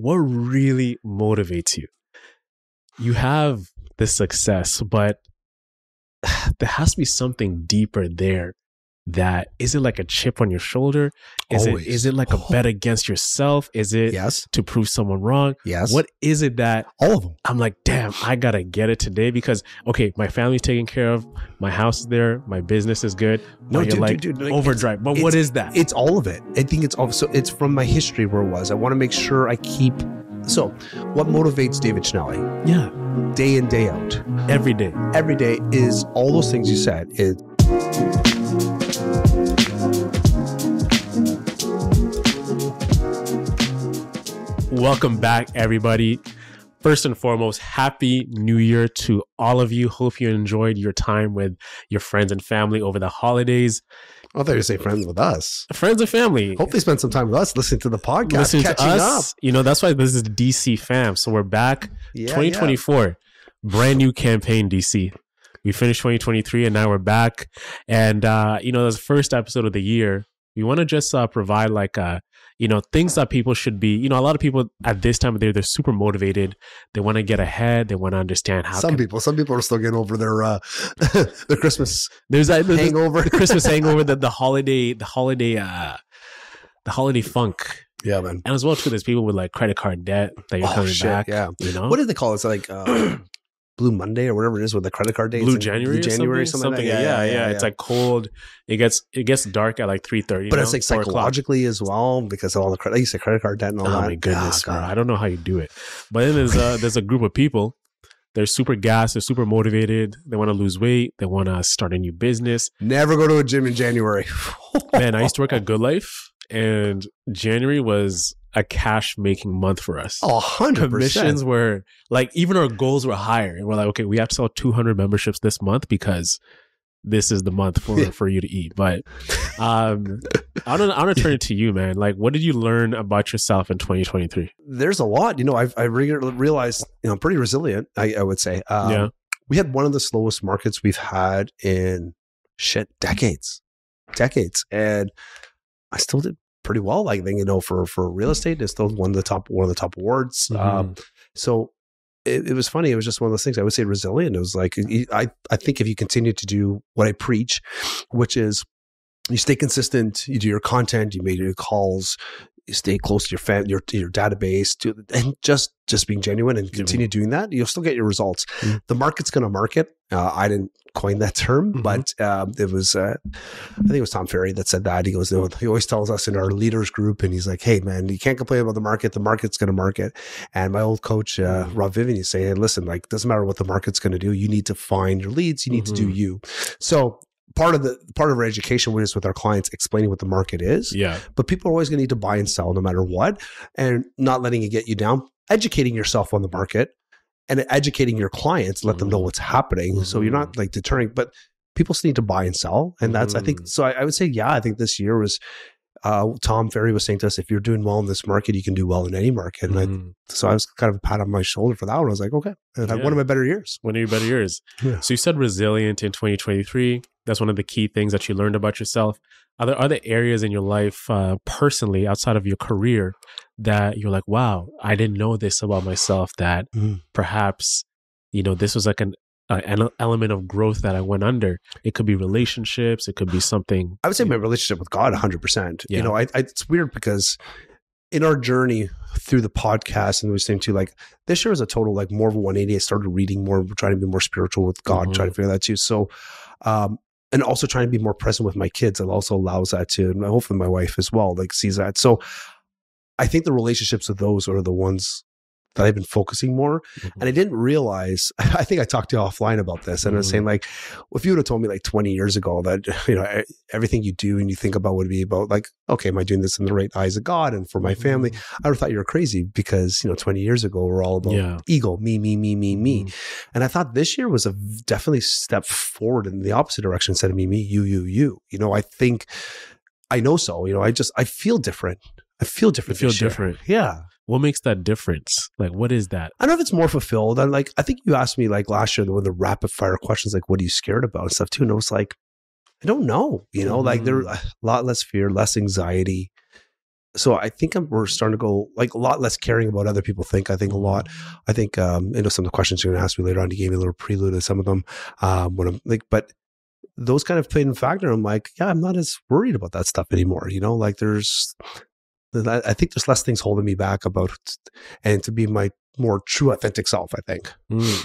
what really motivates you? You have this success, but there has to be something deeper there. That is it like a chip on your shoulder? Is it like a bet against yourself? Is it to prove someone wrong? Yes. What is it that all of them? I'm like, damn, I gotta get it today because okay, my family's taken care of, my house is there, my business is good. No, dude, like overdrive. But what is that? It's all of it. I think it's all. So it's from my history where it was. I want to make sure I keep. So, what motivates David Schnelly? Yeah, day in, day out, every day. Every day is all those things you said. Welcome back, everybody. First and foremost, Happy New Year to all of you. Hope you enjoyed your time with your friends and family over the holidays. I thought you were going to say friends with us. Friends and family. Hope they spend some time with us, listening to the podcast, catching up. You know, that's why this is DC fam. So we're back. 2024, brand new campaign, DC. We finished 2023 and now we're back. And, you know, this first episode of the year, we want to just provide like you know, things that people should be, you know, a lot of people at this time of the year, they're super motivated. They want to get ahead. They want to understand how. Some people are still getting over their Christmas hangover, the Christmas hangover, the holiday funk. Yeah, man. And as well too, there's people with like credit card debt that you're coming back. Yeah, you know, what do they call it? It's like Blue Monday or whatever it is with the credit card days. Blue January, something. Like Yeah. It's like cold. It gets dark at like 3:30. But it's like psychologically as well because of all the credit. You say credit card debt and all that. Oh my goodness, bro. I don't know how you do it. But then there's a group of people. They're super gassed. They're super motivated. They want to lose weight. They want to start a new business. Never go to a gym in January. Man, I used to work at Good Life, and January was a cash making month for us. 100%. Commissions were like, even our goals were higher. And we're like, okay, we have to sell 200 memberships this month because this is the month for you to eat. But I want to turn it to you, man. Like, what did you learn about yourself in 2023? There's a lot. You know, I realized, you know, I'm pretty resilient, I would say. We had one of the slowest markets we've had in decades. And I still did pretty well. I think, you know, for real estate, it's still one of the top awards. Mm-hmm. So it was funny. It was just one of those things. I would say resilient. It was like, I think if you continue to do what I preach, which is you stay consistent, you do your content, you make your calls, you stay close to your your database, and just being genuine and continue doing that, you'll still get your results. Mm-hmm. The market's going to market. I didn't coin that term, but it was, I think it was Tom Ferry that said that. He goes, he always tells us in our leaders group, and he's like, hey man, you can't complain about the market. The market's going to market. And my old coach, Rob Vivian, he's saying, hey, listen, like, doesn't matter what the market's going to do. You need to find your leads. You need to do you. So part of our education is with our clients explaining what the market is. Yeah. But people are always going to need to buy and sell no matter what, and not letting it get you down, educating yourself on the market and educating your clients, let them know what's happening. Mm-hmm. So you're not like deterring, but people still need to buy and sell. And that's, I think, so I would say, I think this year was, Tom Ferry was saying to us, if you're doing well in this market, you can do well in any market. And so I was kind of a pat on my shoulder for that one. I was like, okay, one of my better years. One of your better years. Yeah. So you said resilient in 2023. That's one of the key things that you learned about yourself. Are there other areas in your life, personally, outside of your career, that you're like, wow, I didn't know this about myself, that perhaps, you know, this was like an element of growth that I went under? It could be relationships. It could be something. I would say my relationship with God, 100%. Yeah. You know, it's weird because in our journey through the podcast and those things too, like this year was a total, like more of a 180. I started reading more, trying to be more spiritual with God, trying to figure that too. So, and also trying to be more present with my kids. It also allows that to, and hopefully my wife as well, like sees that. So I think the relationships with those are the ones that I've been focusing more. And I didn't realize, I think I talked to you offline about this, and I was saying, like, if you would have told me like 20 years ago that, you know, everything you do and you think about would be about like, okay, am I doing this in the right eyes of God and for my family? I would have thought you were crazy because, you know, 20 years ago, we're all about ego, me. And I thought this year was a definitely step forward in the opposite direction. Instead of me, you. You know, I think, I know so, you know, I feel different. I feel different. You feel different. Yeah. What makes that difference? Like, what is that? I don't know if it's more fulfilled. I think you asked me like last year when the rapid fire questions, like, what are you scared about and stuff too? And I was like, I don't know, you know, like there a lot less fear, less anxiety. so I think we're starting to go like a lot less caring about what other people think. I think a lot. I think, some of the questions you're going to ask me later on, you gave me a little prelude to some of them. When I'm like, but those kind of played in factor. I'm like, yeah, I'm not as worried about that stuff anymore. Like I think there's less things holding me back about, and to be my more true, authentic self, I think.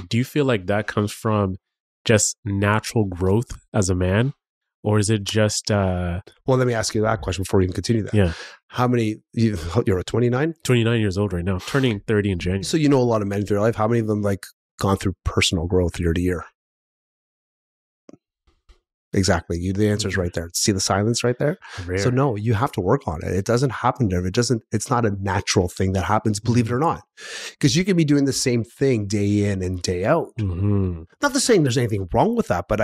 Do you feel like that comes from just natural growth as a man? Or is it just... Well, let me ask you that question before we even continue that. Yeah. How many... You're 29? 29 years old right now, turning 30 in January. So you know a lot of men through your life. How many of them like gone through personal growth year to year? Exactly. The answer is right there. See the silence right there? Rare. So no, you have to work on it. It doesn't happen there. It's not a natural thing that happens, believe it or not. Because you can be doing the same thing day in and day out. Not to saying there's anything wrong with that, but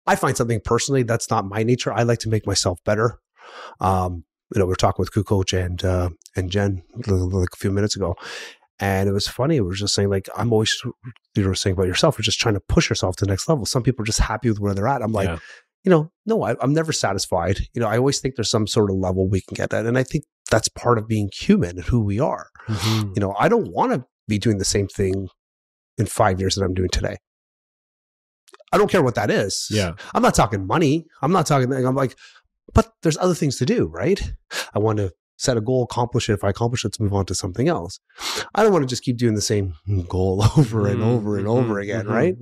I find something personally that's not my nature. I like to make myself better. We were talking with Coach and Jen like a few minutes ago, and it was funny. We were just saying, like, I'm always, you were saying about yourself, you're just trying to push yourself to the next level. Some people are just happy with where they're at. I'm like, no, I'm never satisfied. I always think there's some sort of level we can get at. And I think that's part of being human and who we are. I don't want to be doing the same thing in 5 years that I'm doing today. I don't care what that is. Yeah. I'm not talking money. I'm like, but there's other things to do, right? I want to set a goal, accomplish it. If I accomplish it, let's move on to something else. I don't want to just keep doing the same goal over and over and over again, right?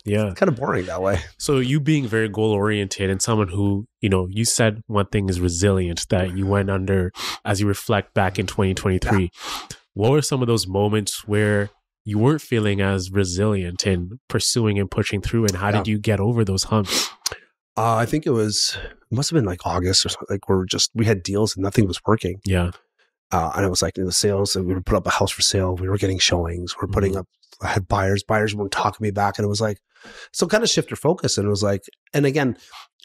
Yeah. It's kind of boring that way. So you being very goal oriented and someone who, you said one thing is resilient that you went under as you reflect back in 2023. Yeah. What were some of those moments where you weren't feeling as resilient in pursuing and pushing through, and how did you get over those humps? I think it must have been like August or something. Like we had deals and nothing was working. Yeah. And it was like in the sales, and we would put up a house for sale. We were getting showings. We were putting up, I had buyers weren't talking me back. And it was like, so kind of shift your focus. And it was like, and again,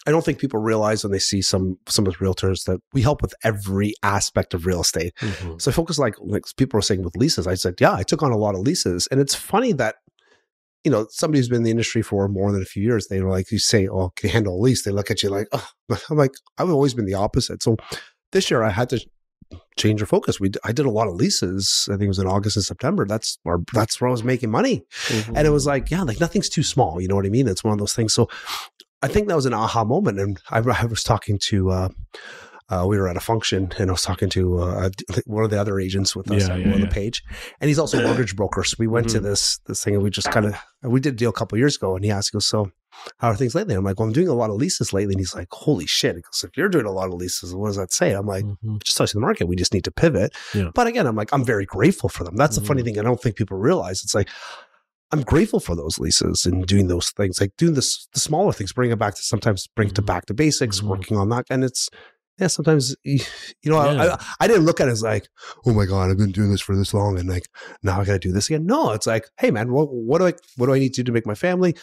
I don't think people realize when they see some of the realtors that we help with every aspect of real estate. So I focus like people were saying with leases. I said, yeah, I took on a lot of leases. And it's funny that, somebody who's been in the industry for more than a few years, they were like, you say, oh, can you handle a lease? They look at you like, oh. I'm like, I've always been the opposite. So this year I had to change your focus. I did a lot of leases. I think it was in August and September. That's where I was making money. And it was like, yeah, like nothing's too small. You know what I mean? It's one of those things. So I think that was an aha moment. And I was talking to, we were at a function, and I was talking to one of the other agents with us on the page, and he's also a mortgage broker. So we went to this thing, and we just we did a deal a couple of years ago, and he asked, he goes, so how are things lately? I'm like, well, I'm doing a lot of leases lately. And he's like, holy shit. He goes, if you're doing a lot of leases, what does that say? I'm like, just touching the market. We just need to pivot. Yeah. But again, I'm like, I'm very grateful for them. That's the funny thing. I don't think people realize. It's like, I'm grateful for those leases and doing those things, like doing the smaller things, bring it back to back to basics, working on that. And it's, yeah, sometimes, I didn't look at it as like, oh my God, I've been doing this for this long, and like, now I got to do this again. No, it's like, hey man, what do I need to do to make my family?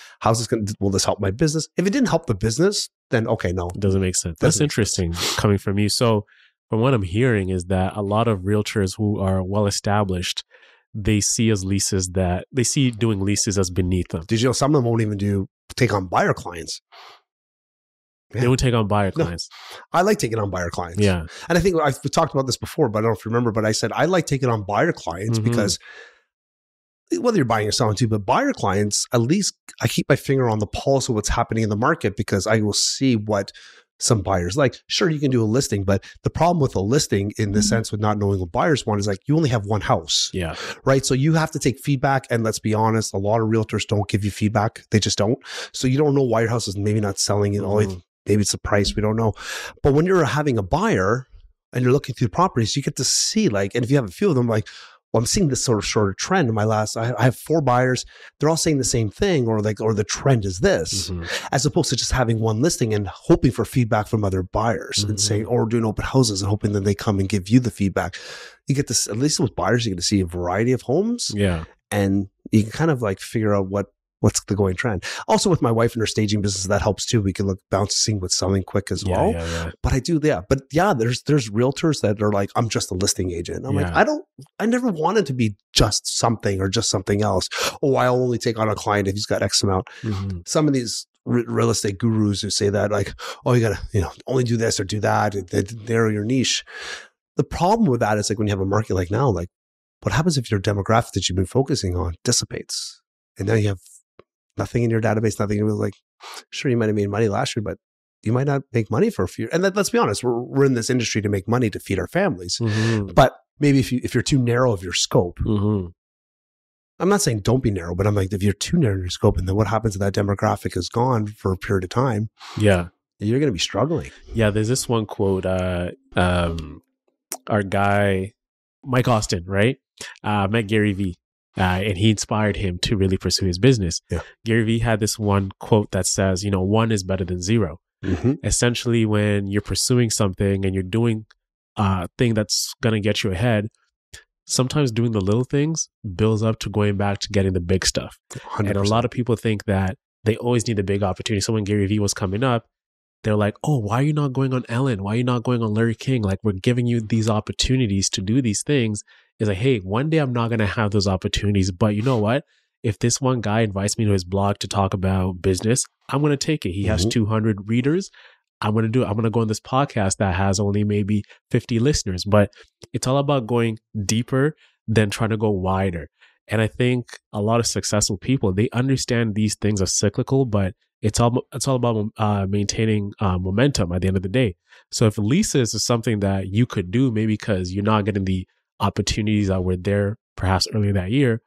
Will this help my business? If it didn't help the business, then okay, no. It doesn't make sense. That's interesting coming from you. So from what I'm hearing is that a lot of realtors who are well established, they see doing leases as beneath them. Did you know some of them won't even take on buyer clients? Yeah. They would take on buyer clients. No, I like taking on buyer clients. Yeah. And I think I've talked about this before, but I don't know if you remember, but I said, I like taking on buyer clients because whether you're buying or selling too, but buyer clients, at least I keep my finger on the pulse of what's happening in the market, because I will see what some buyers like. Sure, you can do a listing, but the problem with a listing in the sense with not knowing what buyers want is like, you only have one house. Yeah. Right. So you have to take feedback. And let's be honest, a lot of realtors don't give you feedback. They just don't. So you don't know why your house is maybe not selling it. Maybe it's the price. We don't know. But when you're having a buyer and you're looking through the properties, you get to see like, and if you have a few of them, like, well, I'm seeing this sort of shorter trend in I have 4 buyers. They're all saying the same thing, or the trend is this, as opposed to just having one listing and hoping for feedback from other buyers and saying, or doing open houses and hoping that they come and give you the feedback. You get this, at least with buyers, you get to see a variety of homes. Yeah. And you can kind of like figure out what's the going trend. Also with my wife and her staging business, that helps too. We can look bouncing with selling quick as well. Yeah. But there's realtors that are like, I'm just a listing agent. I'm like, I never wanted to be just something or just something else. Oh, I'll only take on a client if he's got X amount. Some of these real estate gurus who say that like, oh, you gotta, only do this or do that, narrow your niche. the problem with that is like when you have a market like now, like what happens if your demographic that you've been focusing on dissipates? And now you have nothing in your database, nothing. It was like, sure, you might have made money last year, but you might not make money for a few. And let's be honest, we're in this industry to make money to feed our families. Mm-hmm. But maybe if you're too narrow of your scope, mm-hmm. I'm not saying don't be narrow, but I'm like, if you're too narrow in your scope, and then what happens if that demographic is gone for a period of time? Yeah. You're going to be struggling. Yeah. There's this one quote, our guy, Mike Austin, right? Met Gary Vee. And he inspired him to really pursue his business. Yeah. Gary Vee had this one quote that says, 1 is better than 0. Mm-hmm. Essentially, when you're pursuing something and you're doing a thing that's going to get you ahead, sometimes doing the little things builds up to going back to getting the big stuff. 100%. And a lot of people think that they always need the big opportunity. So when Gary Vee was coming up, they're like, oh, why are you not going on Ellen? Why are you not going on Larry King? Like, we're giving you these opportunities to do these things. It's like, hey, one day I'm not going to have those opportunities. But you know what? If this one guy invites me to his blog to talk about business, I'm going to take it. He has 200 readers. I'm going to do it. I'm going to go on this podcast that has only maybe 50 listeners. But it's all about going deeper than trying to go wider. And I think a lot of successful people, they understand these things are cyclical, but it's all about maintaining momentum at the end of the day. So if leases is something that you could do, maybe because you're not getting the opportunities that were there perhaps earlier that year,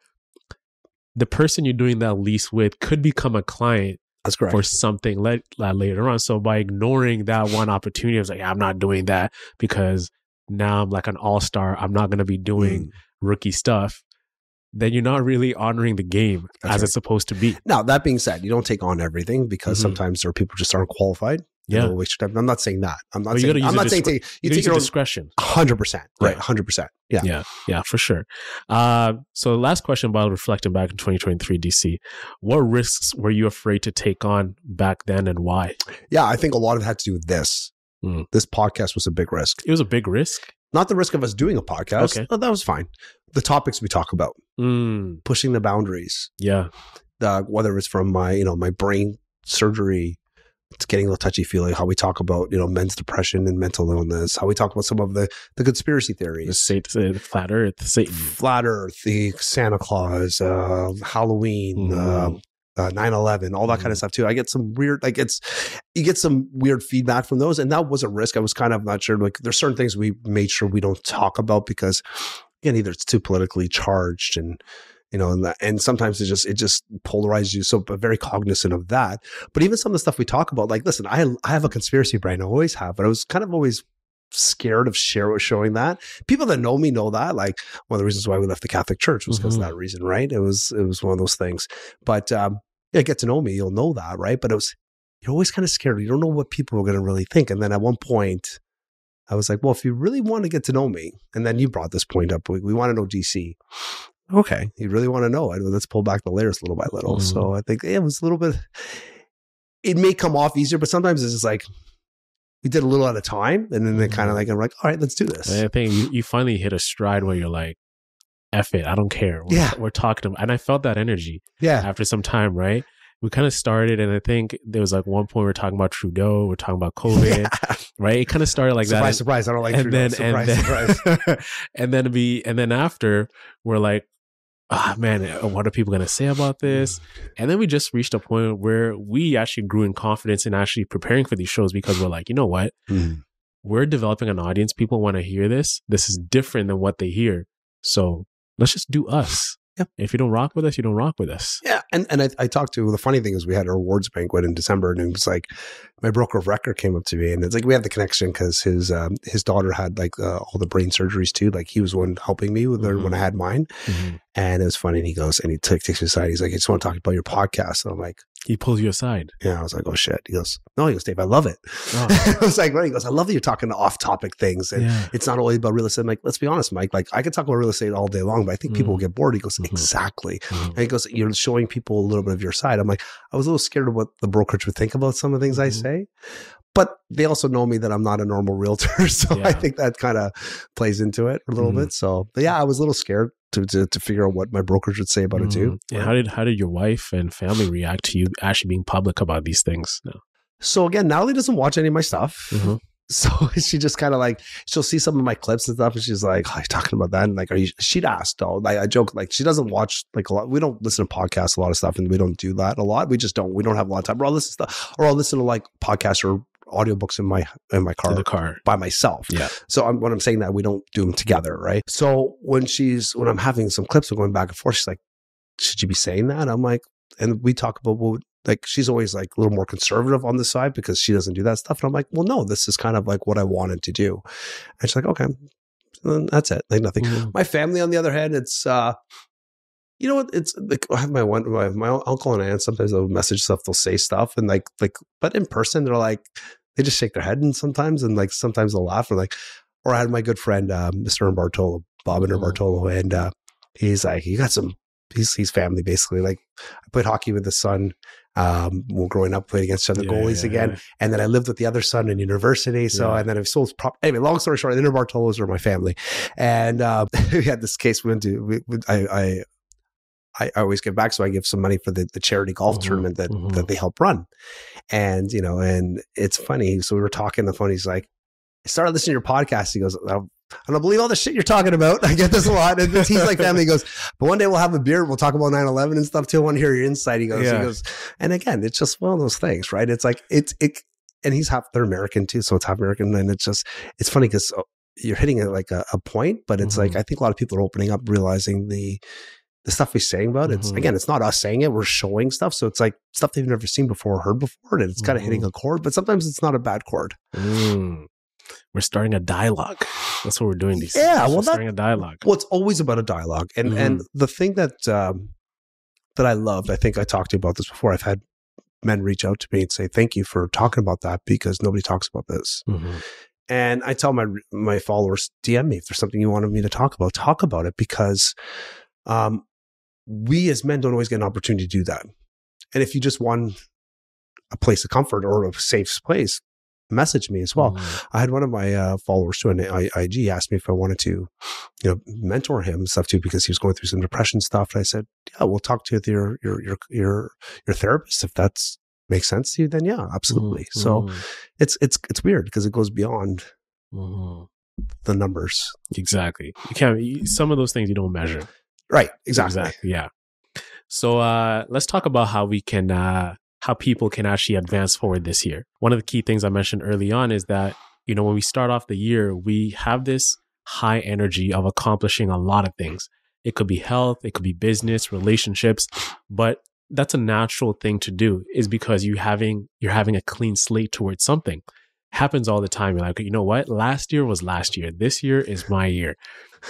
the person you're doing that lease with could become a client. That's correct. For something later on. So by ignoring that one opportunity, I was like, I'm not doing that because now I'm like an all-star. I'm not going to be doing rookie stuff. Then you're not really honoring the game as it's supposed to be. Now, that being said, you don't take on everything because sometimes there are people just aren't qualified. Yeah. Waste your time. I'm not saying that. I'm not saying you take your discretion. 100%. Right. 100%. Yeah. Yeah, for sure. So last question about reflecting back in 2023, DC, what risks were you afraid to take on back then and why? Yeah, I think a lot of it had to do with this. This podcast was a big risk. It was a big risk? Not the risk of us doing a podcast. Okay. That was fine. The topics we talk about, pushing the boundaries. Yeah. Whether it's from my brain surgery, it's getting a little touchy-feely, how we talk about, men's depression and mental illness, how we talk about some of the conspiracy theories. The flat earth, Satan. Flat earth, the Santa Claus, Halloween, 9/11, all that kind of stuff too. I get some weird, you get some weird feedback from those. And that was a risk. I was kind of not sure, there's certain things we made sure we don't talk about because, again, either it's too politically charged and, and sometimes it just polarizes you. So I'm very cognizant of that. But even some of the stuff we talk about, listen, I have a conspiracy brain. I always have, but I was kind of always scared of showing that. People that know me know that. One of the reasons why we left the Catholic Church was because of that reason, right? It was one of those things. But get to know me, you'll know that, right? But you're always kind of scared. You don't know what people are going to really think. And then at one point, I was like, well, if you really want to get to know me, and then you brought this point up, we want to know DC. Okay, you really want to know it. Let's pull back the layers little by little. So I think it was a little bit, it may come off easier, but sometimes it's just we did a little at a time. And then they kind of I'm like, all right, let's do this. I think you finally hit a stride where you're like, F it, I don't care. We're talking about, and I felt that energy after some time, right? We kind of started, and I think there was one point we were talking about Trudeau, we're talking about COVID, right? It kind of started like that. Surprise, I don't like Trudeau. Surprise. and then after, we're like, man, what are people going to say about this? And then we just reached a point where we actually grew in confidence in actually preparing for these shows because we're like, you know what? We're developing an audience. People want to hear this. This is different than what they hear. So let's just do us. Yep. If you don't rock with us, you don't rock with us. Yeah. And I talked to, the funny thing is we had our awards banquet in December, and it was my broker of record came up to me, and it's we have the connection because his daughter had all the brain surgeries too. He was one helping me with her when I had mine. And it was funny. And he goes, and he takes me aside. He's like, I just want to talk about your podcast. And I'm like, he pulls you aside. Yeah. I was like, oh shit. He goes, no, Dave, I love it. Oh. I was like, what? He goes, I love that you're talking to off topic things. And it's not always about real estate. I'm like, let's be honest, Mike, I could talk about real estate all day long, but I think people will get bored. He goes, exactly. And he goes, you're showing people a little bit of your side. I'm like, I was a little scared of what the brokerage would think about some of the things I say. But they also know me that I'm not a normal realtor. So I think that kind of plays into it a little bit. So, but I was a little scared to figure out what my brokerage would say about it too. And how did your wife and family react to you actually being public about these things now? So again, Natalie doesn't watch any of my stuff. So she just kind of like, she'll see some of my clips and stuff, and she's like, "Oh, you're talking about that?" And like, she'd ask, though. Like, I joke, like, she doesn't watch like a lot. We don't listen to podcasts, a lot of stuff, and we don't do that a lot. We just don't. We don't have a lot of time. Or I'll listen to like podcasts or audiobooks in my car, in the car by myself. Yeah. So when I'm saying that, we don't do them together, right? So when I'm having some clips of going back and forth, she's like, "Should you be saying that?" I'm like, and we talk about like, she's always like a little more conservative on the side because she doesn't do that stuff. And I'm like, well, no, this is kind of like what I wanted to do. And she's like, okay, and that's it. Like nothing. Mm-hmm. My family, on the other hand, it's, you know what? It's like, I have my uncle and aunt, sometimes they'll message stuff, they'll say stuff and like, but in person, they're like, they just shake their head and sometimes they'll laugh and like, or I had my good friend, Mr. Bartolo, Bob and Bartolo. And, he's like, you got some, he's family basically. Like I played hockey with his son. Well, growing up, played against other goalies again. Yeah. And then I lived with the other son in university. So, and then I've sold anyway, long story short, the Inter Bartolos are my family. And, we had this case I always give back. So I give some money for the charity golf tournament that they help run. And, you know, and it's funny. So we were talking on the phone. He's like, I started listening to your podcast. He goes, I don't believe all the shit you're talking about. I get this a lot. And he's like family. He goes, but one day we'll have a beer. We'll talk about 9/11 and stuff too. I want to hear your insight. He goes, and again, it's just one of those things, right? It's like, and they're American too. So it's half American. And it's funny because you're hitting it like a point, but it's like, I think a lot of people are opening up, realizing the stuff he's saying about it. It's not us saying it. We're showing stuff. So it's like stuff they've never seen before or heard before. And it's kind of hitting a chord, but sometimes it's not a bad chord. We're starting a dialogue. That's what we're doing. Starting a dialogue. Well, it's always about a dialogue. And the thing that I loved, I think I talked to you about this before. I've had men reach out to me and say, thank you for talking about that because nobody talks about this. And I tell my followers, DM me if there's something you wanted me to talk about it because we as men don't always get an opportunity to do that. And if you just want a place of comfort or a safe place, message me as well. I had one of my followers too on IG asked me if I wanted to, you know, mentor him and stuff too because he was going through some depression stuff. And I said, yeah, we'll talk to your therapist if that makes sense to you. Then yeah, absolutely. So it's weird because it goes beyond the numbers. Exactly. You can't. Some of those things you don't measure. Right. Exactly. Yeah. So let's talk about how we can. How people can actually advance forward this year. One of the key things I mentioned early on is that, you know, when we start off the year, we have this high energy of accomplishing a lot of things. It could be health, it could be business, relationships, but that's a natural thing to do is because you're having a clean slate towards something. Happens all the time. You're like, you know what? Last year was last year. This year is my year.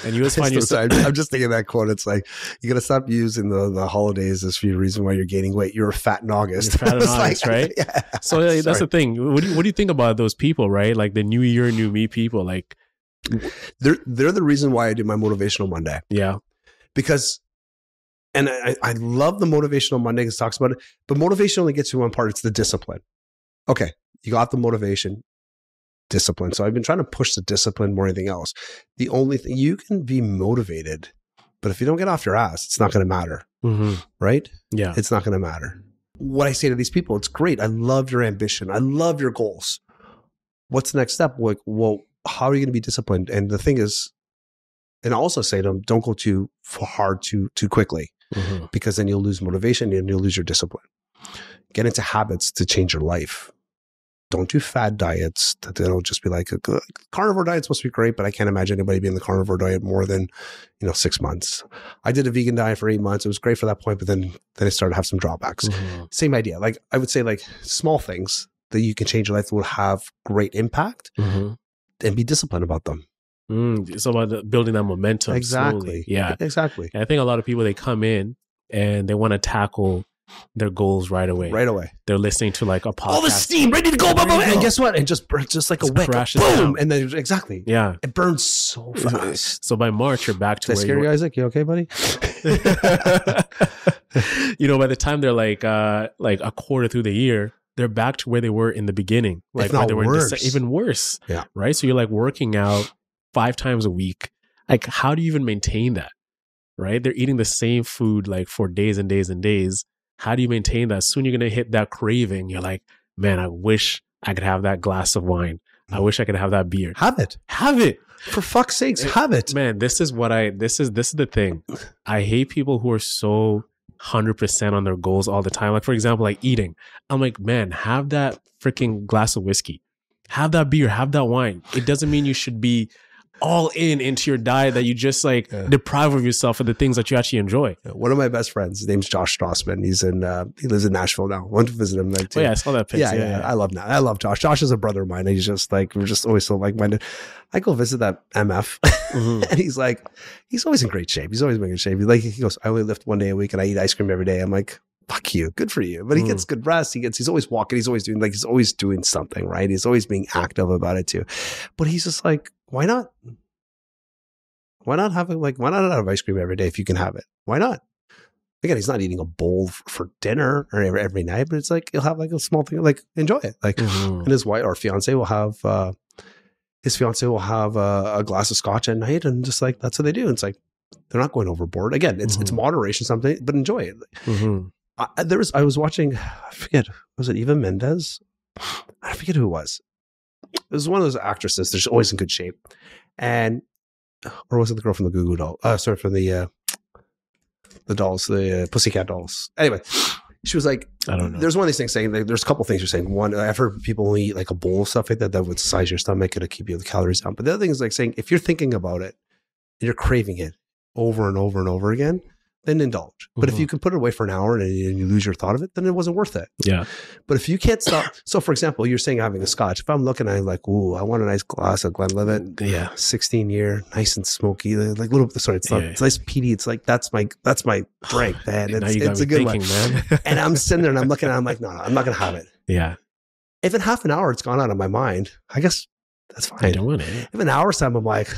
And you always find yourself. I'm just thinking that quote. It's like, you got to stop using the holidays as for the reason why you're gaining weight. You're fat in August. You're fat in August, right? Yeah. So that's the thing. What do you think about those people, right? Like the new year, new me people, like. They're the reason why I do my Motivational Monday. Yeah. Because, and I love the Motivational Monday because it talks about it, but motivation only gets you one part. It's the discipline. Okay. You got the motivation. Discipline. So I've been trying to push the discipline more than anything else. The only thing, you can be motivated, but if you don't get off your ass, it's not going to matter. Right? Yeah. It's not going to matter. What I say to these people, it's great. I love your ambition. I love your goals. What's the next step? Like, well, how are you going to be disciplined? And the thing is, and I also say to them, don't go too hard too quickly because then you'll lose motivation and you'll lose your discipline. Get into habits to change your life. Don't do fad diets. That'll just be like a carnivore diet's supposed to be great, but I can't imagine anybody being in the carnivore diet more than 6 months. I did a vegan diet for 8 months. It was great for that point, but then I started to have some drawbacks. Same idea. Like I would say, like small things that you can change your life that will have great impact, and be disciplined about them. It's about building that momentum. Exactly. Slowly. Yeah. Exactly. And I think a lot of people, they come in and they want to tackle their goals right away. They're listening to like a podcast. All the steam ready to go. And guess what? And just like a wick. Boom. Down. And then exactly. Yeah. It burns so fast. So by March, you're back to where you were. Isaac, you okay, buddy? By the time they're like a quarter through the year, they're back to where they were in the beginning. Like if not they were worse. Even worse. Yeah. Right. So you're like working out 5 times a week. Like, how do you even maintain that? Right. They're eating the same food like for days and days and days. How do you maintain that? Soon you're going to hit that craving. You're like, man, I wish I could have that glass of wine. I wish I could have that beer. Have it. Have it. For fuck's sakes, have it. Man, this is the thing. I hate people who are so 100% on their goals all the time. Like, for example, like eating. I'm like, man, have that freaking glass of whiskey. Have that beer. Have that wine. It doesn't mean you should be all into your diet that you just like deprive of yourself of the things that you actually enjoy. One of my best friends, his name's Josh Strassman. He lives in Nashville now. Went to visit him like too. Oh yeah, I saw that picture. Yeah. I love Josh. Josh is a brother of mine. He's just like, we're just always so like-minded. I go visit that MF and he's always in great shape. He's always in good shape. He goes, I only lift one day a week and I eat ice cream every day. I'm like, fuck you. Good for you. But he gets good rest. He's always walking. He's always doing something, right? He's always being active about it too. But he's just like, why not? Why not have ice cream every day if you can have it? Why not? Again, he's not eating a bowl for dinner or every night, but it's like he'll have like a small thing, like enjoy it. Like, and his wife or fiance will have a glass of scotch at night, and just like that's what they do. It's like they're not going overboard. Again, it's moderation, something, but enjoy it. I was watching, I forget, was it Eva Mendes? I forget who it was. It was one of those actresses. They're always in good shape, or was it the girl from the Goo Goo Doll? Sorry, from the dolls, the Pussycat Dolls. Anyway, she was like, I don't know. There's one of these things saying, like, there's a couple things you're saying. One, I've heard people who eat like a bowl of stuff like that would size your stomach, it'll keep you the calories down. But the other thing is like saying, if you're thinking about it and you're craving it over and over and over again, then indulge. But if you can put it away for an hour and you lose your thought of it, then it wasn't worth it. Yeah. But if you can't stop, so for example, you're saying having a scotch. If I'm looking at it like, ooh, I want a nice glass of Glenlivet. Yeah. 16-year, nice and smoky. Like little, sorry, it's not, it's nice peaty. It's like, that's my drink, man. It's a good one, man. And I'm sitting there and I'm looking at it, I'm like, no, I'm not going to have it. Yeah. If in half an hour it's gone out of my mind, I guess that's fine. I don't want it. If an hour's time, I'm like,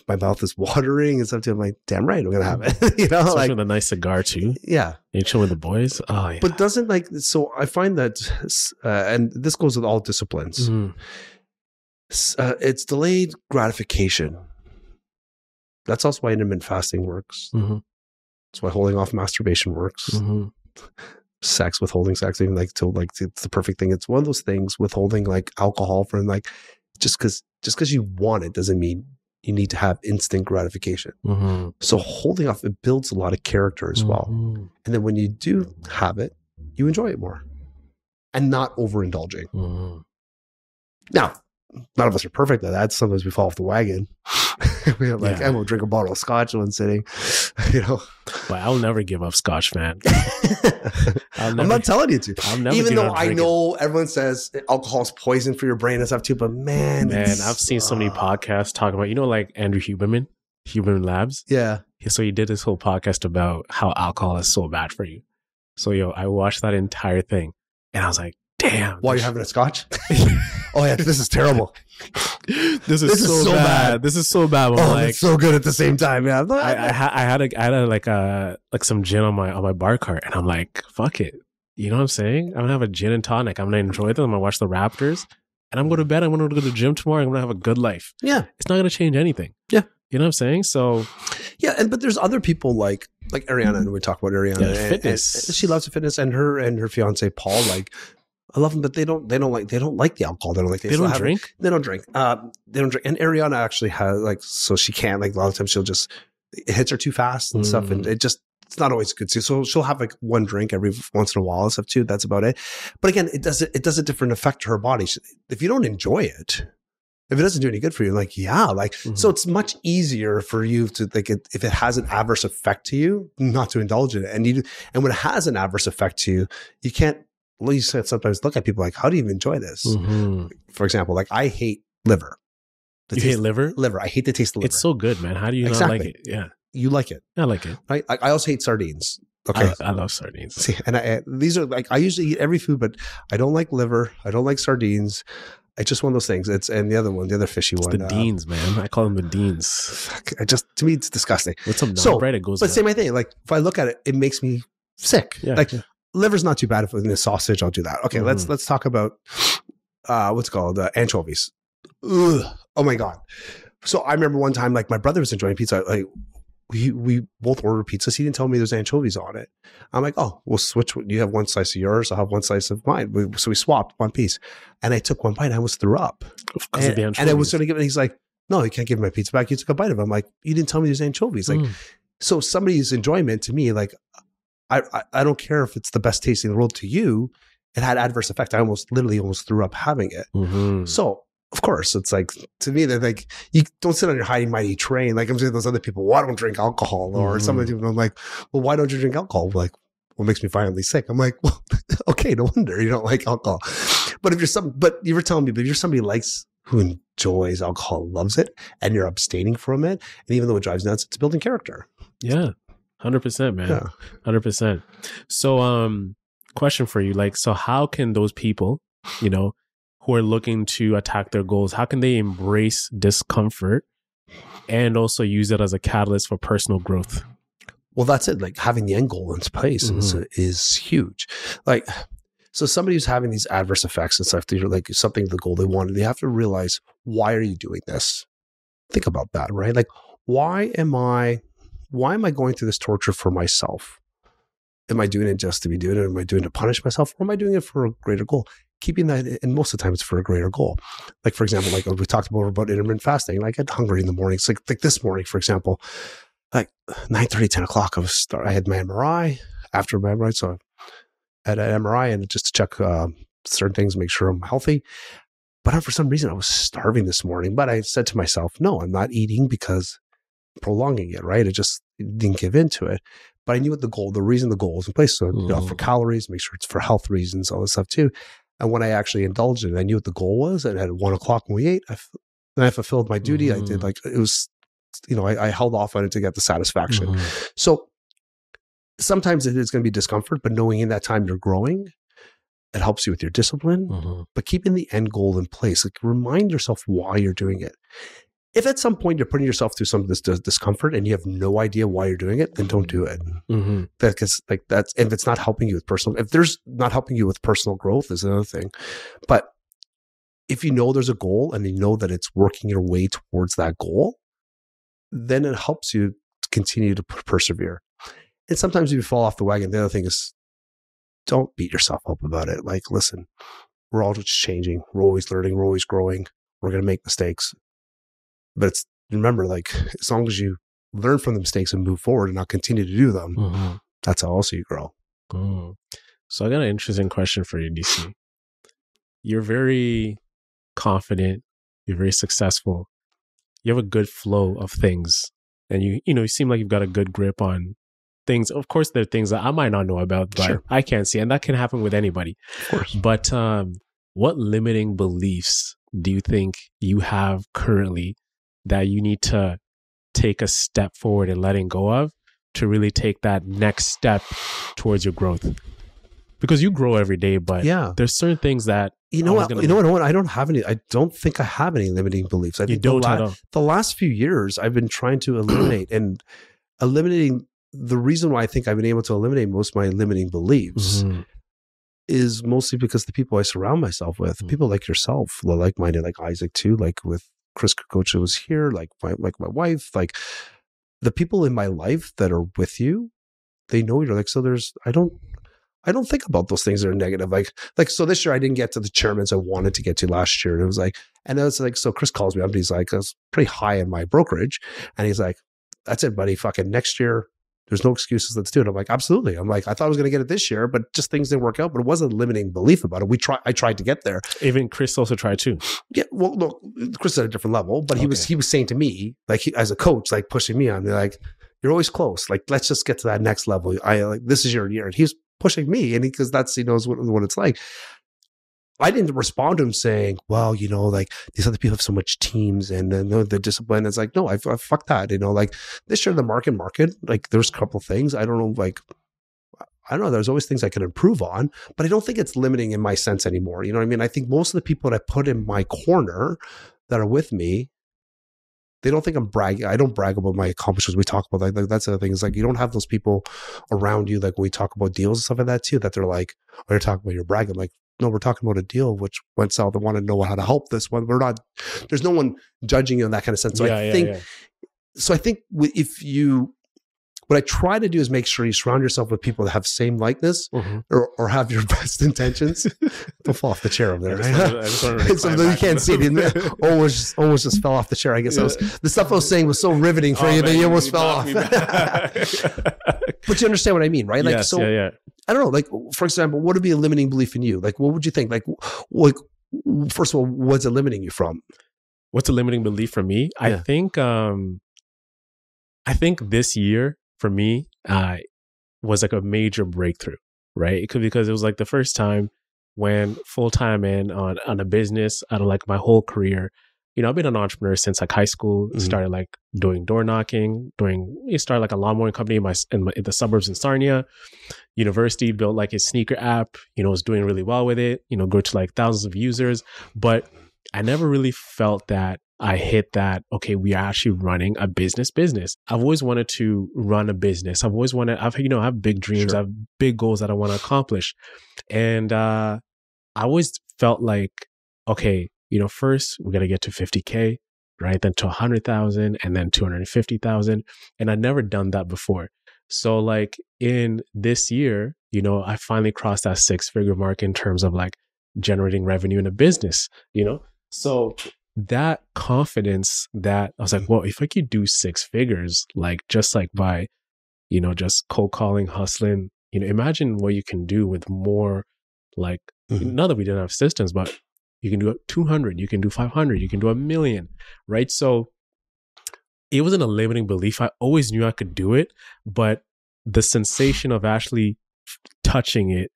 my mouth is watering and stuff too. I'm like, damn right, I'm gonna have it. Especially like with a nice cigar too. Yeah, you chill with the boys. Oh yeah. But doesn't like so? I find that, and this goes with all disciplines. It's delayed gratification. That's also why intermittent fasting works. That's why holding off masturbation works. Sex, withholding sex, even like till like it's the perfect thing. It's one of those things. Withholding like alcohol from like. Just because you want it doesn't mean you need to have instant gratification. So holding off, it builds a lot of character as well. And then when you do have it, you enjoy it more and not overindulging. Now, none of us are perfect at that. Sometimes we fall off the wagon. We have like, I won't drink a bottle of scotch in one sitting, But I'll never give up scotch, man. I'm not telling you to. Even though I know everyone says alcohol is poison for your brain and stuff too, but man, I've seen so many podcasts talking about, like Andrew Huberman Labs. Yeah. So he did this whole podcast about how alcohol is so bad for you. So I watched that entire thing and I was like, damn. While you're having a scotch? Oh yeah, this is terrible. This is so bad. This is so bad. Oh, like, it's so good at the same time. Yeah, I had some gin on my bar cart, and I'm like, fuck it. You know what I'm saying? I'm gonna have a gin and tonic. I'm gonna enjoy them. I'm gonna watch the Raptors, and I'm going to bed. I'm gonna go to the gym tomorrow. I'm gonna have a good life. Yeah, it's not gonna change anything. Yeah, you know what I'm saying? So, yeah, but there's other people like Ariana, and we talk about Ariana. Yeah, fitness. And she loves fitness, and her fiance Paul I love them, but they don't like the alcohol. They don't like they don't drink. They don't drink. They don't drink. And Ariana actually has so she can't a lot of times it hits her too fast and stuff, and it's not always good too. So she'll have one drink every once in a while and stuff too. That's about it. But again, it does a different effect to her body. If you don't enjoy it, if it doesn't do any good for you, so it's much easier for you to if it has an adverse effect to you, not to indulge in it. And when it has an adverse effect to you, you can't. Well, you sometimes look at people like, how do you even enjoy this? For example, I hate liver. You hate liver? Liver. I hate the taste of liver. It's so good, man. How do you not like it? Yeah. You like it. I like it. Right? I also hate sardines. Okay. I love sardines. See, and these are I usually eat every food, but I don't like liver. I don't like sardines. It's just one of those things. And the other fishy one. The Deans, man. I call them the Deans. To me, it's disgusting. With some bread, it goes. But same thing. If I look at it, it makes me sick. Yeah. Liver's not too bad. If it's in a sausage, I'll do that. Okay, let's talk about what's it called anchovies. Ugh. Oh my god! So I remember one time, my brother was enjoying pizza. we both ordered pizzas. He didn't tell me there's anchovies on it. I'm like, oh, we'll switch. You have one slice of yours. I'll have one slice of mine. So we swapped one piece, and I took one bite. And I almost threw up. Because of the anchovies. And I was going to give it. He's like, no, you can't give my pizza back. You took a bite of it. I'm like, you didn't tell me there's anchovies. Like, so somebody's enjoyment to me, like, I don't care if it's the best tasting in the world to you. It had adverse effect. I literally almost threw up having it. Mm-hmm. So of course, it's like, to me, they're like, you don't sit on your hidey mighty train. Like I'm saying, those other people, well, I don't drink alcohol, or some of the people, I'm like, well, why don't you drink alcohol? Like, what makes me violently sick? I'm like, well, okay, no wonder you don't like alcohol. But you were telling me, but if you're somebody who enjoys alcohol, loves it, and you're abstaining from it, and even though it drives nuts, it's building character. Yeah, 100%, man. Yeah. 100%. So, question for you, like, so how can those people, who are looking to attack their goals, how can they embrace discomfort and also use it as a catalyst for personal growth? Well, that's it. Like having the end goal in place is huge. Like, so somebody who's having these adverse effects and stuff, like something, the goal they wanted, they have to realize, why are you doing this? Think about that, right? Like, why am I going through this torture for myself? Am I doing it just to be doing it? Am I doing it to punish myself? Or am I doing it for a greater goal? Keeping that, and most of the time it's for a greater goal. Like, for example, like we talked about intermittent fasting. Like I get hungry in the mornings. Like this morning, for example, like 9:30, 10 o'clock, I had my MRI. After my MRI, so I had an MRI and just to check certain things, make sure I'm healthy. But for some reason, I was starving this morning. But I said to myself, no, I'm not eating because I'm prolonging it, right? It didn't give into it. But I knew what the reason the goal was in place. So for calories, make sure it's for health reasons, all this stuff too. And when I actually indulged in it, I knew what the goal was. And at 1 o'clock when we ate, I fulfilled my duty. I did, like, it was, I held off on it to get the satisfaction. So sometimes it is going to be discomfort, but knowing in that time you're growing, it helps you with your discipline. But keeping the end goal in place, like remind yourself why you're doing it. If at some point you're putting yourself through some of this discomfort and you have no idea why you're doing it, then don't do it. Because if it's not helping you with if there's not helping you with personal growth is another thing. But if you know there's a goal and you know that it's working your way towards that goal, then it helps you to continue to persevere. And sometimes if you fall off the wagon, the other thing is, don't beat yourself up about it. Like, listen, we're all just changing. We're always learning. We're always growing. We're going to make mistakes. But remember, like, as long as you learn from the mistakes and move forward and not continue to do them, that's how also you grow. So I got an interesting question for you, DC. You're very confident. You're very successful. You have a good flow of things. And you seem like you've got a good grip on things. Of course, there are things that I might not know about, but I can't see. And that can happen with anybody. Of course. But what limiting beliefs do you think you have currently that you need to take a step forward and letting go of to really take that next step towards your growth? Because you grow every day, but there's certain things that I don't have any. I don't think I have any limiting beliefs. I think the last few years I've been trying to eliminate and eliminating. The reason why I think I've been able to eliminate most of my limiting beliefs is mostly because the people I surround myself with, people like yourself, like-minded, like Isaac too, like with Chris Coach was here, like my wife, like the people in my life that are with you, they know you're like, so I don't think about those things that are negative. Like, so this year I didn't get to the chairmans I wanted to get to last year. And it was like, so Chris calls me up and he's like, I was pretty high in my brokerage. And he's like, that's it, buddy. Fucking next year, there's no excuses. Let's do it. I'm like, absolutely. I'm like, I thought I was going to get it this year, but just things didn't work out. But it wasn't a limiting belief about it. I tried to get there. Even Chris also tried too. Yeah. Well, no, Chris is at a different level, but he was saying to me, like as a coach, like pushing me on, they're like, you're always close. Like, let's just get to that next level. This is your year. And he's pushing me, and because he knows what it's like. I didn't respond to him saying, well, like these other people have so much teams and the discipline. It's like, no, I fuck that. Like this year, the market, like there's a couple of things. I don't know. There's always things I can improve on, but I don't think it's limiting in my sense anymore. You know what I mean? I think most of the people that I put in my corner that are with me, they don't think I'm bragging. I don't brag about my accomplishments. We talk about like that's the other thing. Is like you don't have those people around you, like when we talk about deals and stuff like that too, that they're like, oh, you're talking about your bragging. I'm like, no, we're talking about a deal which went south. I want to know how to help this one. There's no one judging you in that kind of sense. So I think if you what I try to do is make sure you surround yourself with people that have same likeness or have your best intentions. Don't fall off the chair over there. I just wanted to so you can't see it. Almost just fell off the chair. I guess the stuff I was saying was so riveting for you that you almost fell off. But you understand what I mean, right? Like, so I don't know, like, for example, what would be a limiting belief in you? Like, what would you think? Like, first of all, what's it limiting you from? What's a limiting belief for me? Yeah. I think this year for me was like a major breakthrough, right? Because it was like the first time when full-time in on a business out of like my whole career. You know, I've been an entrepreneur since like high school. Started like doing door knocking, started like a lawn mowing company in the suburbs in Sarnia. University, built like a sneaker app, was doing really well with it, grew to like thousands of users. But I never really felt that I hit that, okay, we are actually running a business. I've always wanted to run a business. I have big dreams. I have big goals that I want to accomplish. And I always felt like, okay, first we got to get to 50K, right? Then to 100,000 and then 250,000. And I'd never done that before. So like in this year, I finally crossed that 6-figure mark in terms of like generating revenue in a business, So that confidence that I was like, well, if I could do 6 figures, like just like by, just cold calling, hustling, imagine what you can do with more like, not that we didn't have systems, but you can do 200, you can do 500, you can do 1 million, right? So it wasn't a limiting belief. I always knew I could do it, but the sensation of actually touching it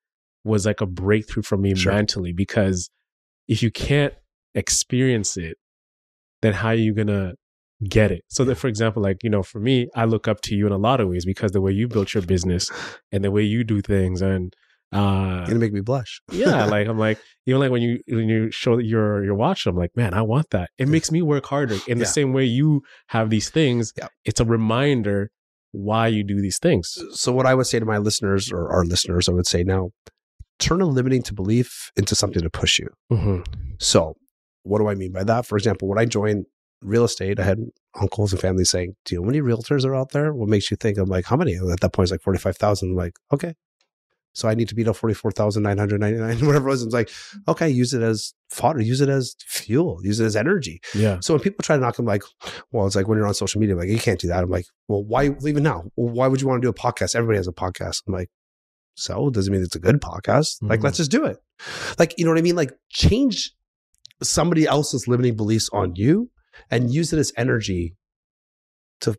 was like a breakthrough for me mentally, because if you can't experience it, then how are you going to get it? So that, for example, like, for me, I look up to you in a lot of ways because the way you built your business and the way you do things, and you're gonna make me blush. Yeah, like I'm like, even like when you show your watch, I'm like, man, I want that. It makes me work harder. In the same way you have these things, it's a reminder why you do these things. So what I would say to my listeners, or our listeners, I would say now, turn a limiting to belief into something to push you. So what do I mean by that? For example, when I joined real estate, I had uncles and family saying, do you know how many realtors are out there? What makes you think? I'm like, how many? At that point, it's like 45,000. I'm like, okay. So I need to beat up 44,999, whatever it was. It's like, okay, use it as fodder, use it as fuel, use it as energy. Yeah. So when people try to knock them, like, well, it's like when you're on social media, like, you can't do that. I'm like, well, why even now? Well, why would you want to do a podcast? Everybody has a podcast. I'm like, so doesn't mean it's a good podcast. Like, let's just do it. Like, you know what I mean? Like, change somebody else's limiting beliefs on you and use it as energy to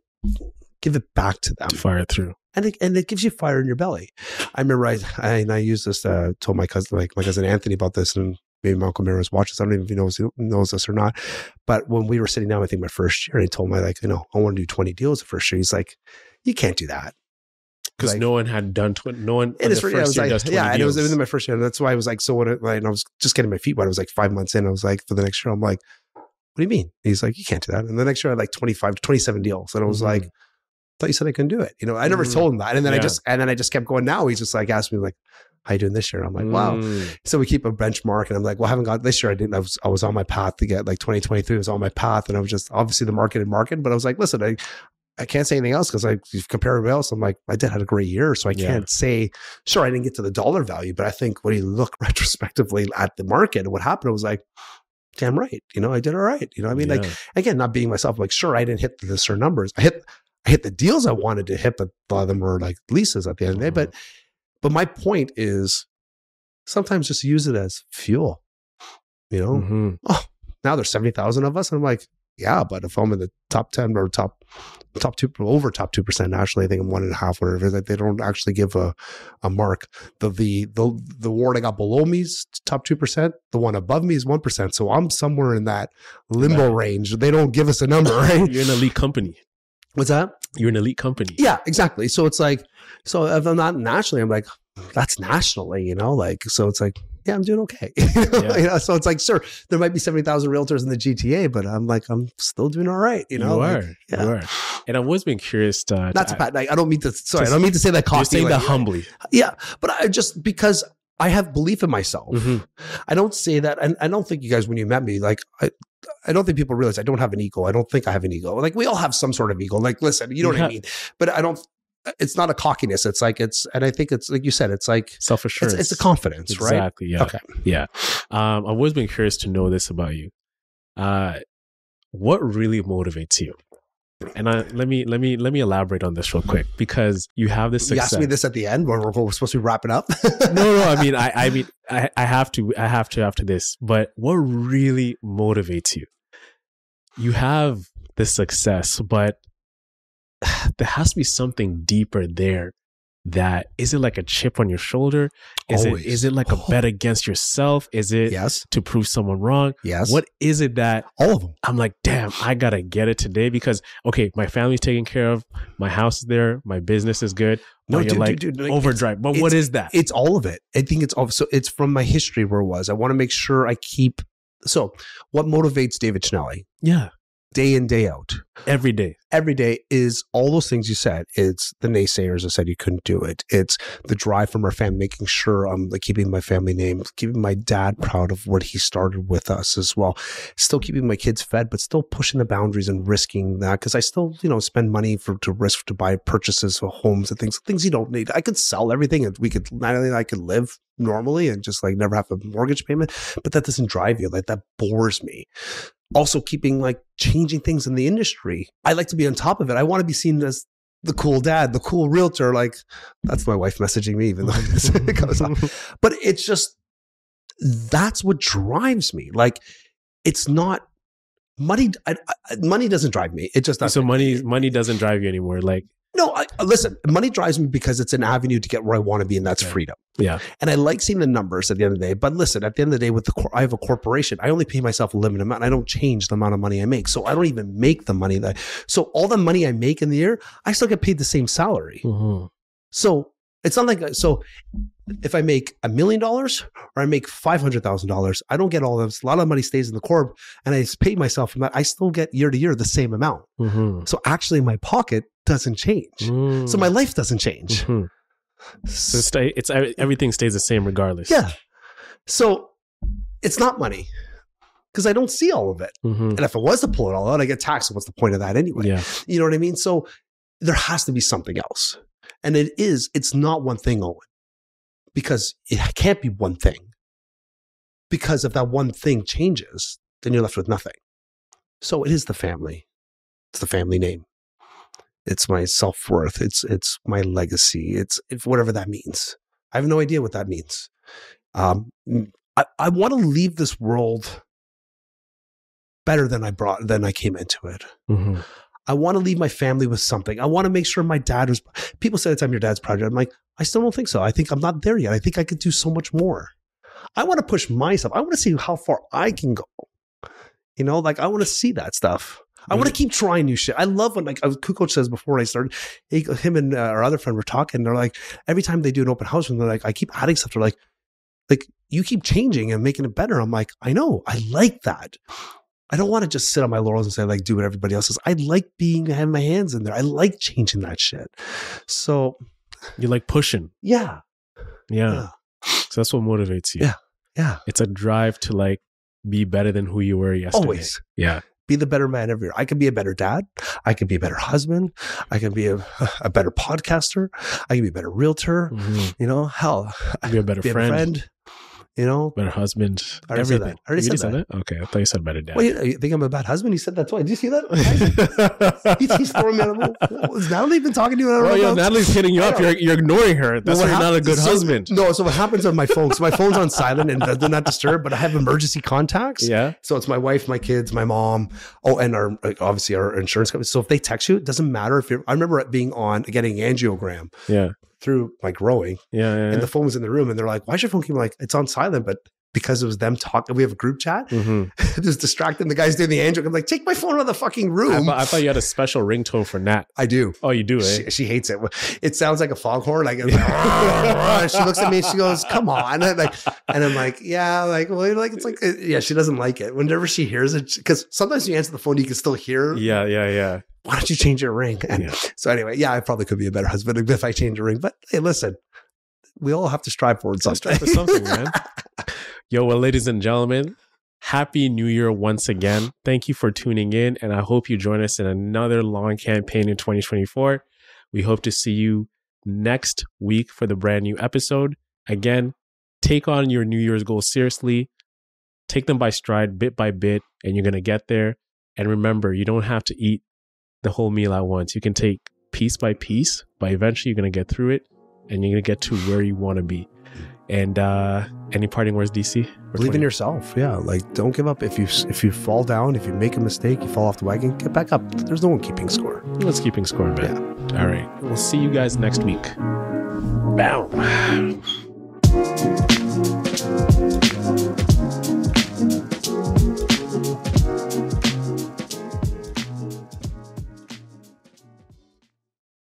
give it back to them. To fire it through. And it gives you fire in your belly. I remember I used this, told my cousin Anthony about this, and maybe my Uncle Mira's watches. I don't even know if he knows this or not. But when we were sitting down, I think my first year, and I told him, I want to do 20 deals the first year. He's like, you can't do that. Because no one had done, no one in the first year does 20 deals. And it was in my first year. And that's why I was like, so what, and I was just getting my feet wet. I was like 5 months in. I was like, for the next year, I'm like, what do you mean? He's like, you can't do that. And the next year I had like 27 deals. And I was like, thought you said I couldn't do it. I never told him that. And then I just kept going. Now he's just like, asked me like, how you doing this year? I'm like, wow. So we keep a benchmark, and I'm like, well, I haven't got this year. I was on my path to get like 2023 was on my path. And I was just obviously the market, but I was like, listen, I can't say anything else because you've compared everybody else. I'm like, I had a great year. So I can't say, sure, I didn't get to the dollar value, but I think when you look retrospectively at the market and what happened, I was like, damn right. I did all right. I mean, like, again, not being myself, like, sure, I didn't hit the certain numbers. I hit the deals I wanted to hit, but a lot of them were like leases at the end of the day. But my point is sometimes just use it as fuel, Oh, now there's 70,000 of us. And I'm like, yeah, but if I'm in the top 10 or top 2, over top 2% nationally, I think I'm 1.5, whatever it is, like they don't actually give a mark. The ward I got below me is top 2%. The one above me is 1%. So I'm somewhere in that limbo range. They don't give us a number, right? You're an elite company. What's that? You're an elite company. Yeah, exactly. So it's like, so if I'm not nationally, I'm like, that's nationally, like, so it's like, yeah, I'm doing okay. So it's like, sure, there might be 70,000 realtors in the GTA, but I'm like, I'm still doing all right. You are. And I've always been curious to, not to pat, like, I don't mean to say that cocky. You're saying that humbly. Yeah. But I just, because I have belief in myself. I don't say that. And I don't think you guys, when you met me, like, I don't think people realize I don't have an ego. I don't think I have an ego. Like, we all have some sort of ego. Like, listen, you know what I mean? But I don't, it's not a cockiness. It's like, and I think it's like you said, it's like self-assurance. It's a confidence, right? Exactly. Yeah. Okay. Yeah. I've always been curious to know this about you. What really motivates you? And let me elaborate on this real quick, because you have this success. You asked me this at the end when we're supposed to be wrapping up. No. I have to after this. But what really motivates you? You have this success, but there has to be something deeper there. That is it like a chip on your shoulder? Is it like a bet against yourself? Is it to prove someone wrong? Yes. What is it that all of them? I'm like, damn, I gotta get it today because okay, my family's taken care of, my house is there, my business is good. No, dude, overdrive. But what is that? It's all of it. I think it's all. So it's from my history where it was. I want to make sure I keep. So what motivates David Chinelli? Yeah. Day in, day out. Every day is all those things you said. It's the naysayers that said you couldn't do it. It's the drive from our family, making sure I'm like keeping my family name, keeping my dad proud of what he started with us as well. Still keeping my kids fed, but still pushing the boundaries and risking that because I still, spend money to risk to buy purchases for homes and things you don't need. I could sell everything and I could live normally and just like never have a mortgage payment, but that doesn't drive you. Like that bores me. Also keeping like changing things in the industry. I like to be on top of it. I want to be seen as the cool dad, the cool realtor. Like that's my wife messaging me, even though it goes on. But it's just, that's what drives me. Like it's not money. Money doesn't drive me. It just doesn't. So money doesn't drive you anymore. Like, no, listen, money drives me because it's an avenue to get where I want to be, and that's freedom. Yeah. And I like seeing the numbers at the end of the day. But listen, at the end of the day, I have a corporation. I only pay myself a limited amount. I don't change the amount of money I make. So I don't even make the money so all the money I make in the year, I still get paid the same salary. Mm-hmm. So it's not like, so if I make $1 million or I make $500,000, I don't get all this. A lot of money stays in the corp and I pay myself from that. I still get year to year the same amount. Mm-hmm. So actually my pocket doesn't change. So my life doesn't change. Mm-hmm. So everything stays the same regardless. Yeah. So it's not money because I don't see all of it. Mm-hmm. And if I was to pull it all out, I get taxed. What's the point of that anyway? Yeah. You know what I mean? So there has to be something else. And it's not one thing, Owen, because it can't be one thing. Because if that one thing changes, then you're left with nothing. So it is the family. It's the family name. It's my self-worth. It's my legacy. It's whatever that means. I have no idea what that means. I want to leave this world better than I came into it. Mm-hmm. I want to leave my family with something. I want to make sure my dad was. People say the time your dad's proud. I'm like, I still don't think so. I think I'm not there yet. I think I could do so much more. I want to push myself. I want to see how far I can go. Like I want to see that stuff. I want to keep trying new shit. I love when Coach says before I started, him and our other friend were talking. They're like, every time they do an open house, and they're like, I keep adding stuff. They're like you keep changing and making it better. I'm like, I know. I like that. I don't want to just sit on my laurels and say like do what everybody else does. I like having my hands in there. I like changing that shit. So you like pushing. Yeah. So that's what motivates you. Yeah. It's a drive to like be better than who you were yesterday. Always. Yeah. Be the better man every year. I can be a better dad. I can be a better husband. I can be a better podcaster. I can be a better realtor. Mm-hmm. Hell, be a better friend. Better husband. I already said that. I already said that. Okay, I thought you said better dad. Wait, you think I'm a bad husband? He said that twice. Did you see that? He's throwing me out of Has Natalie been talking to you? Natalie's hitting you up. You're ignoring her. That's why you're not a good husband. No, so what happens on my phone? So my phone's on silent and do not disturb, but I have emergency contacts. Yeah. So it's my wife, my kids, my mom. Oh, and obviously our insurance company. So if they text you, it doesn't matter if I remember it being getting angiogram. Yeah. Through my growing. Yeah. And the phone was in the room and they're like, why is your phone keep like, it's on silent, but because it was them talking, we have a group chat. Mm-hmm. It was distracting. The guy's doing the angel. I'm like, take my phone out of the fucking room. I thought you had a special ringtone for Nat. I do. Oh, you do, eh? She hates it. It sounds like a foghorn. Like, she looks at me and she goes, come on. And I'm like, yeah, it's like, yeah, she doesn't like it. Whenever she hears it, because sometimes you answer the phone, you can still hear. Yeah. Why don't you change your ring? And so anyway, yeah, I probably could be a better husband if I change a ring. But hey, listen, we all have to strive for something. Strive for something, man. Yo, well, ladies and gentlemen, Happy New Year once again. Thank you for tuning in, and I hope you join us in another long campaign in 2024. We hope to see you next week for the brand new episode. Again, take on your New Year's goals seriously. Take them by stride, bit by bit, and you're going to get there. And remember, you don't have to eat the whole meal at once. You can take piece by piece, but eventually you're going to get through it and you're going to get to where you want to be. And any parting words, DC? Believe in yourself. Yeah. Like, don't give up. If you fall down, if you make a mistake, you fall off the wagon, get back up. There's no one keeping score. No one's keeping score, man. Yeah. All right. We'll see you guys next week. Bow.